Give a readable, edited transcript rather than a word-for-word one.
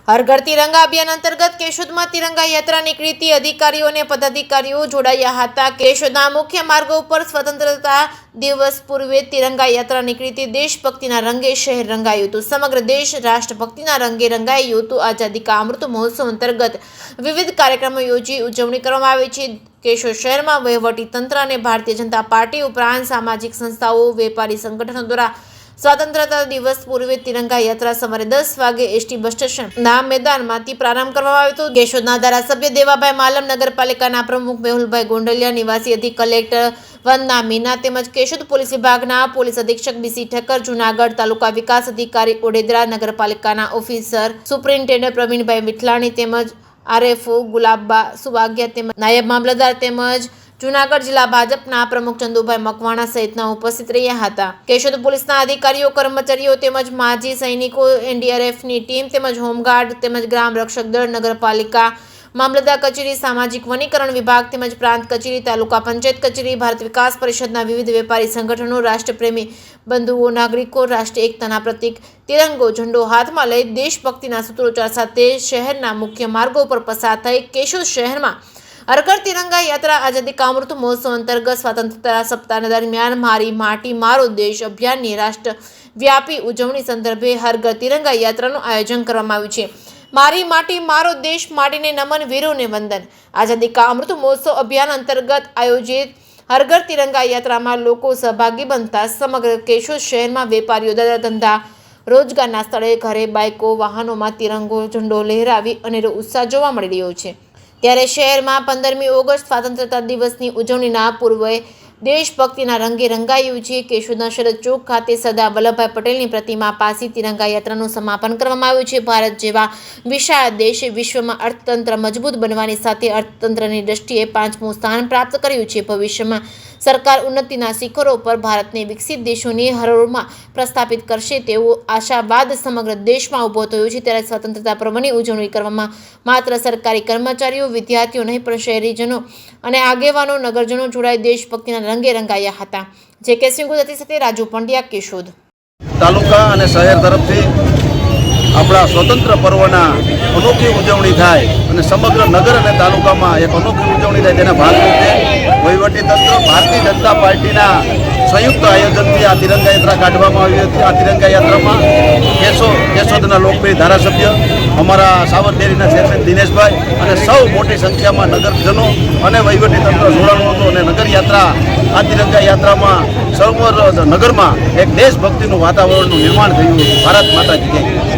हर घर तिरंगा अभियान अंतर्गत केशोदમાં तिरंगा यात्रा નીકળી હતી। અધિકારીઓ અને પદાધિકારીઓ જોડાયા હતા। કેશોદના મુખ્ય માર્ગો ઉપર સ્વતંત્રતા દિવસ પૂર્વે तिरंगा यात्रा નીકળી હતી। દેશભક્તિના રંગે શહેર રંગાયું હતું। સમગ્ર દેશ રાષ્ટ્રભક્તિના રંગે રંગાયું હતું। આઝાદી કા અમૃત મહોત્સવ અંતર્ગત વિવિધ કાર્યક્રમો યોજી ઉજવણી કરવામાં આવી છે। કેશોદ શહેરમાં વહીવટી તંત્ર અને ભારતીય જનતા પાર્ટી ઉપરાંત સામાજિક સંસ્થાઓ, વેપારી સંગઠનો દ્વારા स्वतंत्रता दिवस पूर्वे तिरंगा यात्रा सवारे 10 वागे एसटी बस स्टेशन मैदान में प्रारंभ करवामां આવ્યો હતો। केशोदना धारासभ्य देवाभाई मालम, नगरपालिकाना प्रमुख मेहुलभाई गोंडलिया, निवासी अधिक कलेक्टर वंदना मीना તેમજ કેશોદ પોલીસ વિભાગના પોલીસ અધિક્ષક બીસી ઠક્કર, જૂનાગઢ તાલુકા વિકાસ અધિકારી ઓડેદરા, નગરપાલિકાના ઓફિસર સુપ્રિન્ટેન્ડન્ટ પ્રવીણભાઈ મિઠલાણી તેમજ આરએફઓ ગુલાબબા સુવાગ્યા તેમજ નાયબ મામલતદાર તેમજ જૂનાગઢ જિલ્લા ભાજપના પ્રમુખ ચંદુભાઈ મકવાણા સહિતના ઉપસ્થિત રહ્યા હતા। કેશોદ પોલીસના અધિકારીઓ, કર્મચારીઓ તેમજ માજી સૈનિકો, એનડીઆરએફની ટીમ તેમજ હોમગાર્ડ તેમજ ગ્રામ રક્ષક દળ, નગરપાલિકા, મામલતદાર કચેરી, સામાજિક વનીકરણ વિભાગ તેમજ પ્રાંત કચેરી, તાલુકા પંચાયત કચેરી, ભારત વિકાસ પરિષદના વિવિધ વેપારી સંગઠનો, રાષ્ટ્રપ્રેમી બંધુઓ, નાગરિકો રાષ્ટ્રીય એકતાના પ્રતીક તિરંગો ઝંડો હાથમાં લઈ દેશભક્તિના સૂત્રોચ્ચાર સાથે શહેરના મુખ્ય માર્ગો પર પસાર થઈ કેશોદ શહેરમાં हर घर तिरंगा यात्रा आजादी का अमृत महोत्सव अंतर्गत स्वतंत्रता सप्ताह दरमियान मारी माटी मारो देश अभियान राष्ट्रव्यापी उजवणी संदर्भे हर घर तिरंगा यात्रा आयोजन करवामां आव्युं छे। मारी माटी मारो देश माटीने नमन, वीरों ने वंदन। आजादी का अमृत महोत्सव अभियान अंतर्गत आयोजित हर घर तिरंगा यात्रा में लोग सहभागी बनता समग्र केशोद शहर में वेपारीओ, धंधा रोजगारना स्थळे, घरे, बाइको, वाहनों में तिरंगो झंडो लहरावी अनेरो उत्साह जोवा मळी रह्यो छे। ત્યારે શહેરમાં 15મી ઓગસ્ટ સ્વાતંત્રતા દિવસની ઉજવણીના પૂર્વે દેશભક્તિના રંગે રંગાયું છે। કેશોદના શરદ ચોક ખાતે સરદાર વલ્લભભાઈ પટેલની પ્રતિમા પાસે તિરંગા યાત્રાનું સમાપન કરવામાં આવ્યું છે। ભારત જેવા વિશાળ દેશે વિશ્વમાં અર્થતંત્ર મજબૂત બનવાની સાથે અર્થતંત્રની દ્રષ્ટિએ 5મું સ્થાન પ્રાપ્ત કર્યું છે। ભવિષ્યમાં સરકાર ઉન્નતિના શિખરો પર ભારતને વિકસિત દેશોની હરોળમાં પ્રસ્થાપિત કરશે તેવો આશાવાદ સમગ્ર દેશમાં ઊભો થયો છે। ત્યારે સ્વતંત્રતા પર્વની ઉજવણી કરવામાં માત્ર સરકારી કર્મચારીઓ, વિદ્યાર્થીઓ નહીં પણ શહેરીજનો અને આગેવાનો, નગરજનો જોડાઈ દેશભક્તિના રંગે રંગાયા હતા। જે કે સિંહ ગુજરાતી સાથે રાજુ પંડ્યા, કેશોદ તાલુકા અને શહેર તરફથી આપણા સ્વતંત્ર પર્વના અનોખી ઉજવણી થાય અને સમગ્ર નગર અને તાલુકામાં એક અનોખી ઉજવણી થાય તેના ભાગરૂપે વહીવટીતંત્ર, ભારતીય જનતા પાર્ટીના સંયુક્ત આયોજનથી આ તિરંગા યાત્રા કાઢવામાં આવી હતી। આ તિરંગા યાત્રામાં કેશોદના લોકપ્રિય ધારાસભ્ય, અમારા સાવરડેરીના ચેરમેન દિનેશભાઈ અને સૌ મોટી સંખ્યામાં નગરજનો અને વહીવટીતંત્ર જોડાણું હતું અને નગર યાત્રા આ તિરંગા યાત્રામાં સર્વ નગરમાં એક દેશભક્તિનું વાતાવરણનું નિર્માણ થયું। ભારત માતા કી જય।